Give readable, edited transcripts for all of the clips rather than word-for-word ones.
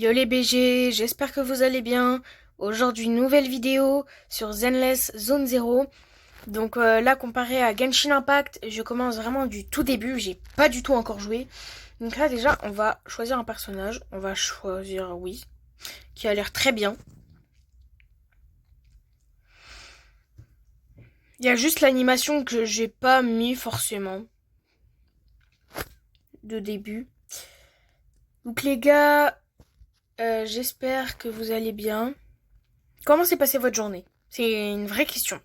Yo les BG, j'espère que vous allez bien. Aujourd'hui, nouvelle vidéo sur Zenless Zone Zero. Donc là, comparé à Genshin Impact, je commence vraiment du tout début. J'ai pas du tout encore joué. Donc là, déjà, on va choisir un personnage. On va choisir, oui, qui a l'air très bien. Il y a juste l'animation que j'ai pas mis forcément de début. Donc les gars, j'espère que vous allez bien. Comment s'est passée votre journée? C'est une vraie question.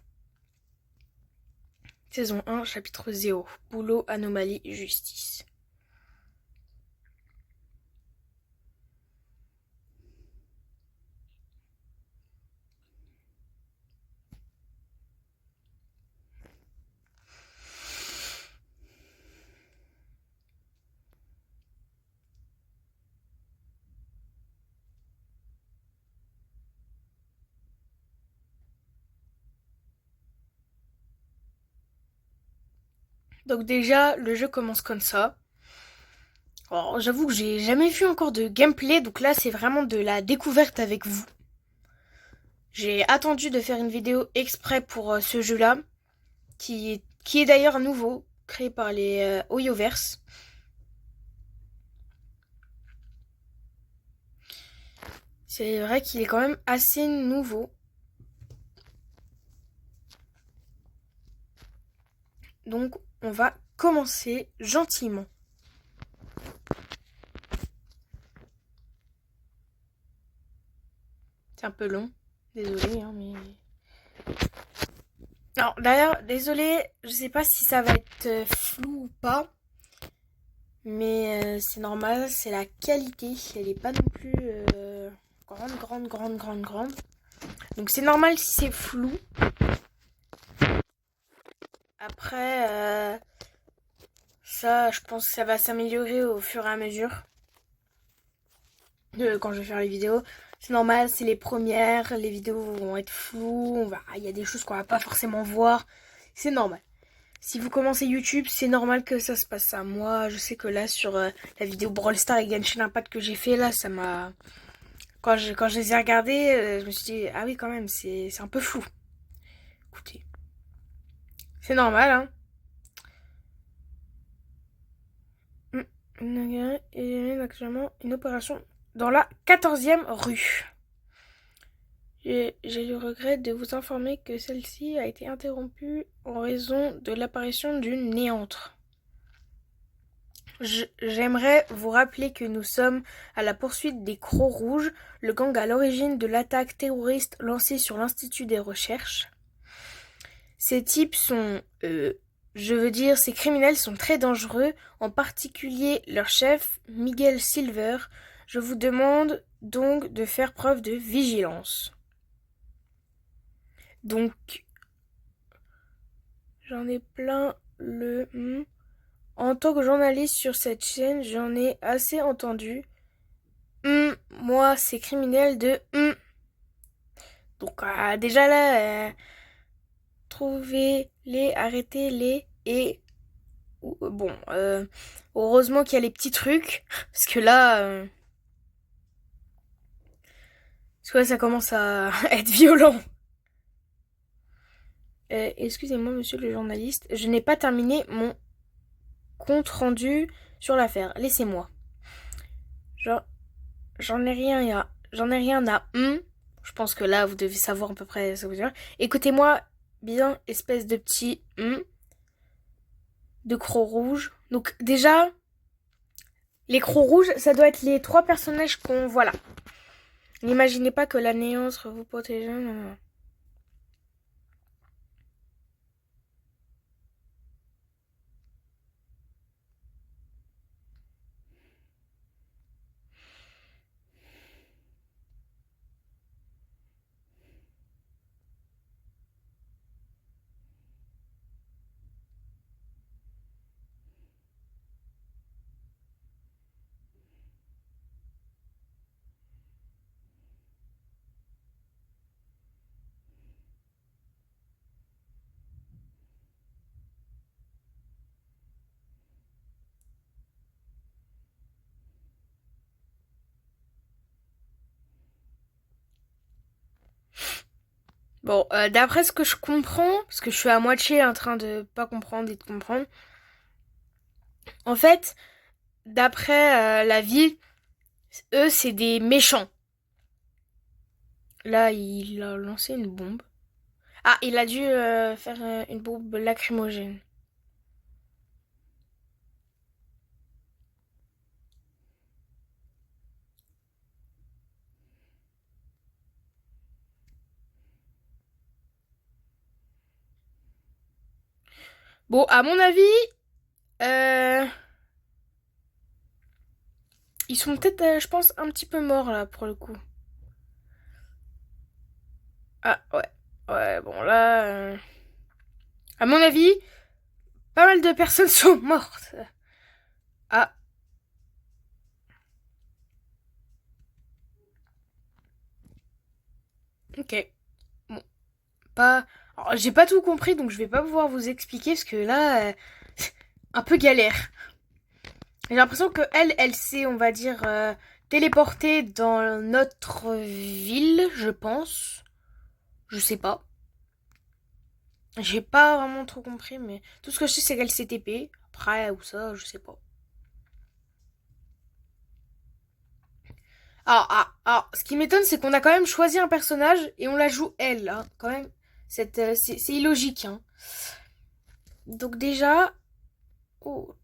Saison 1, chapitre 0. Boulot, anomalie, justice. Donc déjà, le jeu commence comme ça. Alors, j'avoue que j'ai jamais vu encore de gameplay, donc là c'est vraiment de la découverte avec vous. J'ai attendu de faire une vidéo exprès pour ce jeu-là, qui est d'ailleurs nouveau, créé par les Oyoverse. C'est vrai qu'il est quand même assez nouveau. Donc on va commencer gentiment. C'est un peu long, désolé, hein, mais... Alors d'ailleurs, désolé, je sais pas si ça va être flou ou pas. Mais c'est normal, c'est la qualité. Elle est pas non plus grande. Donc c'est normal si c'est flou. Après, ça, je pense que ça va s'améliorer au fur et à mesure de quand je vais faire les vidéos. C'est normal, c'est les premières, les vidéos vont être floues, il y a des choses qu'on va pas forcément voir. C'est normal. Si vous commencez YouTube, c'est normal que ça se passe ça. Moi, je sais que là, sur la vidéo Brawl Stars et Genshin Impact que j'ai fait, là, ça m'a... Quand je les ai regardés, je me suis dit, ah oui, quand même, c'est un peu flou. Écoutez, c'est normal, hein. Et actuellement une opération dans la 14e rue. J'ai le regret de vous informer que celle-ci a été interrompue en raison de l'apparition d'une néantre. J'aimerais vous rappeler que nous sommes à la poursuite des Crocs Rouges, le gang à l'origine de l'attaque terroriste lancée sur l'Institut des Recherches. Ces types sont, ces criminels sont très dangereux, en particulier leur chef, Miguel Silver. Je vous demande donc de faire preuve de vigilance. Donc, j'en ai plein le... En tant que journaliste sur cette chaîne, j'en ai assez entendu. Moi, c'est criminel de... Donc, déjà là, trouvez-les, arrêtez-les et bon, heureusement qu'il y a les petits trucs, parce que là, ça commence à être violent. Excusez-moi, monsieur le journaliste, je n'ai pas terminé mon compte rendu sur l'affaire. Laissez-moi. J'en j'en ai rien à Je pense que là, vous devez savoir à peu près ce que vous dire. Écoutez-moi bien, espèce de petit de croc rouge. Donc déjà, les crocs rouges, ça doit être les trois personnages qu'on... Voilà. N'imaginez pas que la néance vous protège. Non, non. Bon, d'après ce que je comprends, parce que je suis à moitié en train de pas comprendre et de comprendre, en fait, d'après la ville, eux, c'est des méchants. Là, il a lancé une bombe. Ah, il a dû faire une bombe lacrymogène. Bon, à mon avis, euh, ils sont peut-être, je pense, un petit peu morts là pour le coup. Ah, ouais. Ouais, bon, là, à mon avis, pas mal de personnes sont mortes. Ah, ok. Bon, pas. Alors, j'ai pas tout compris, donc je vais pas pouvoir vous expliquer parce que là, un peu galère. J'ai l'impression que elle s'est, on va dire, téléportée dans notre ville, je pense. Je sais pas. J'ai pas vraiment trop compris, mais tout ce que je sais, c'est qu'elle s'est TP. Après, ou ça, je sais pas. Ce qui m'étonne, c'est qu'on a quand même choisi un personnage et on la joue elle, hein, quand même. C'est illogique, hein. Donc déjà... Oh.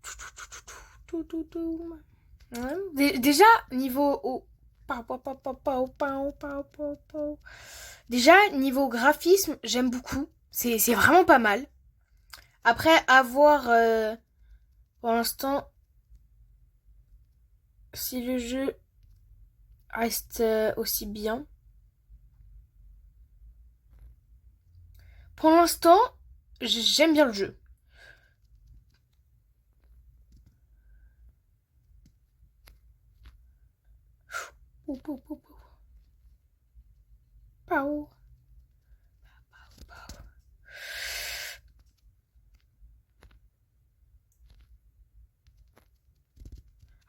Ouais. Déjà, niveau... Oh. Déjà, niveau graphisme, j'aime beaucoup. C'est vraiment pas mal. Après, avoir... pour l'instant, si le jeu reste aussi bien. Pour l'instant, j'aime bien le jeu. Pou, pou, pou, pou. Pao.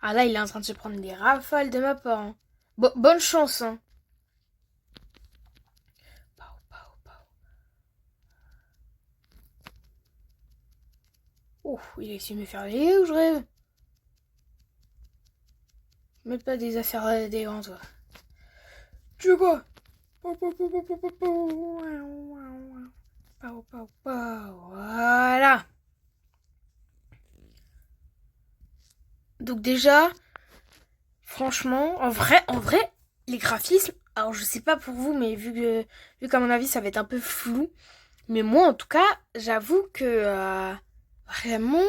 Ah là, il est en train de se prendre des rafales de ma part, hein. Bonne chance, hein. Pao, pao, pao. Ouf, il a essayé de me faire les ou je rêve. Même pas des affaires des grands, toi. Tu veux quoi? Pao, pao, pao, pao, pao, pao. Pao, pao, pao. Voilà. Donc déjà, franchement, en vrai, les graphismes, alors je sais pas pour vous, mais vu qu'à mon avis ça va être un peu flou, mais moi en tout cas, j'avoue que vraiment,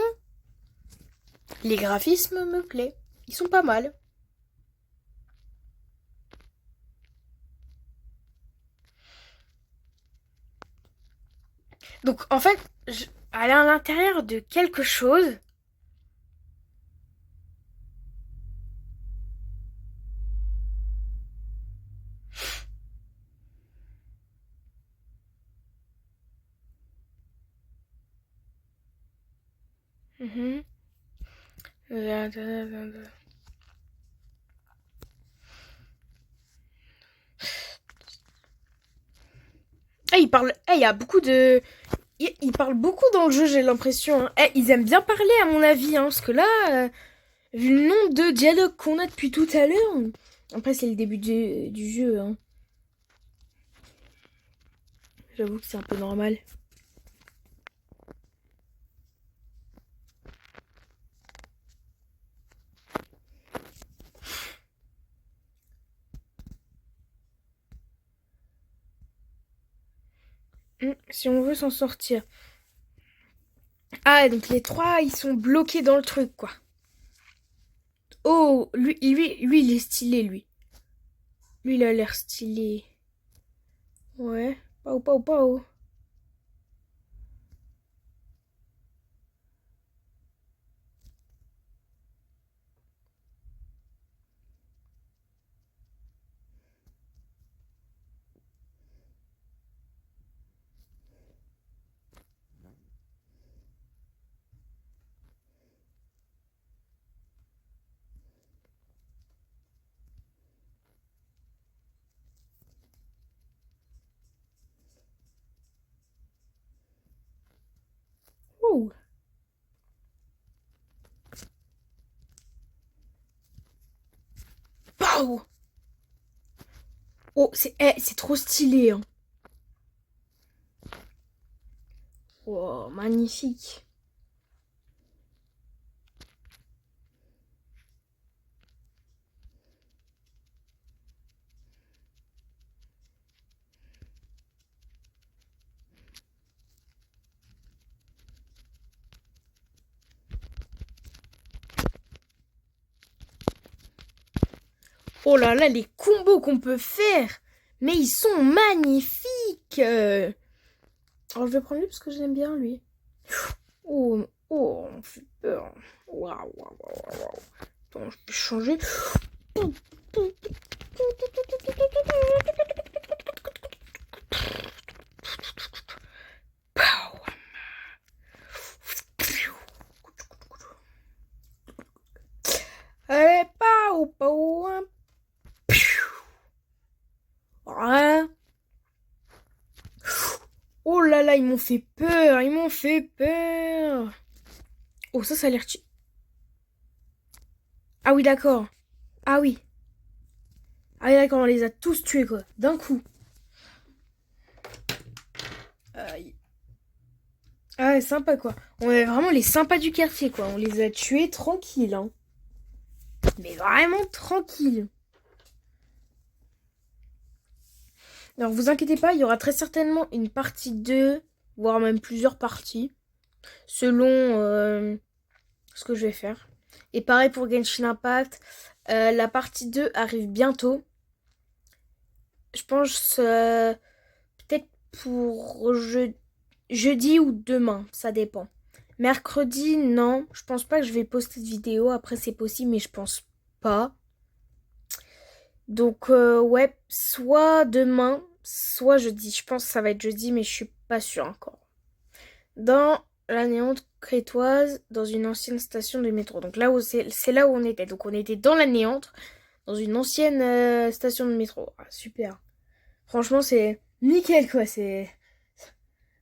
les graphismes me plaisent. Ils sont pas mal. Donc en fait, elle est à l'intérieur de quelque chose. Mhm. Ah, il parle. Il y a beaucoup de. Il parle beaucoup dans le jeu, j'ai l'impression, hein. Ils aiment bien parler, à mon avis, hein, parce que là, vu le nombre de dialogues qu'on a depuis tout à l'heure. Après, c'est le début du jeu, hein. J'avoue que c'est un peu normal. Si on veut s'en sortir. Ah, donc les trois, ils sont bloqués dans le truc, quoi. Oh, lui, il est stylé, lui. Lui, il a l'air stylé. Ouais. Pao, pao, pao. Waouh! Oh, c'est trop stylé, hein. Wow, magnifique. Oh là là, les combos qu'on peut faire! Mais ils sont magnifiques! Alors, je vais prendre lui parce que j'aime bien lui. Oh, oh, on fait peur. Waouh, waouh, waouh, waouh. Attends, je peux changer. Allez, pau, pau, hein. Voilà. Oh là là, ils m'ont fait peur, ils m'ont fait peur. Oh, ça a l'air... Ah oui, d'accord. Ah oui. Ah oui, d'accord, on les a tous tués, quoi. D'un coup. Aïe. Ah ouais, sympa, quoi. On est vraiment les sympas du quartier, quoi. On les a tués tranquilles, hein. Mais vraiment tranquilles. Alors, vous inquiétez pas, il y aura très certainement une partie 2, voire même plusieurs parties, selon ce que je vais faire. Et pareil pour Genshin Impact, la partie 2 arrive bientôt. Je pense peut-être pour jeudi ou demain, ça dépend. Mercredi, non, je pense pas que je vais poster de vidéo. Après, c'est possible, mais je pense pas. Donc, ouais, soit demain, soit jeudi. Je pense que ça va être jeudi, mais je suis pas sûre encore. Dans la Néante crétoise, dans une ancienne station de métro. Donc là où c'est là où on était. Donc on était dans la Néante, dans une ancienne station de métro. Ah, super. Franchement, c'est nickel, quoi. C'est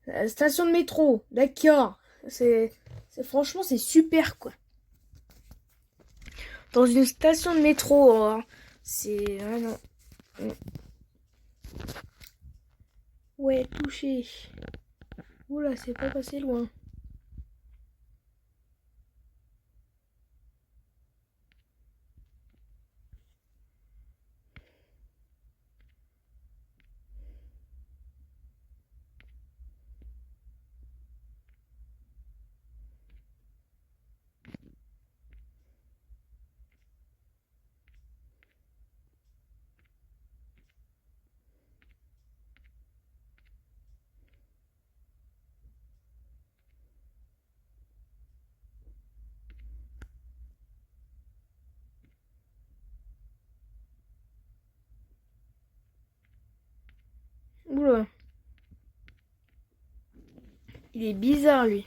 la station de métro. D'accord. Franchement, c'est super, quoi. Dans une station de métro, hein. C'est... Ah non. Ouais, touché. Oula, c'est pas passé loin. Oula. Il est bizarre, lui.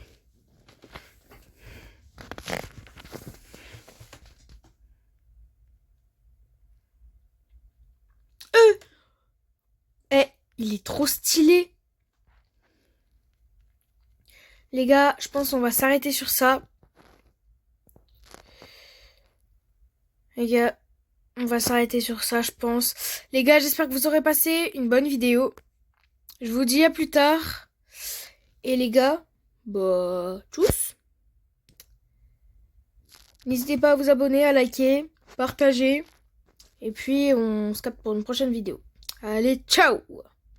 Eh, il est trop stylé. Les gars, je pense qu'on va s'arrêter sur ça. Les gars, on va s'arrêter sur ça, je pense. Les gars, j'espère que vous aurez passé une bonne vidéo. Je vous dis à plus tard. Et les gars, bah, tchuss. N'hésitez pas à vous abonner, à liker, partager. Et puis, on se capte pour une prochaine vidéo. Allez, ciao!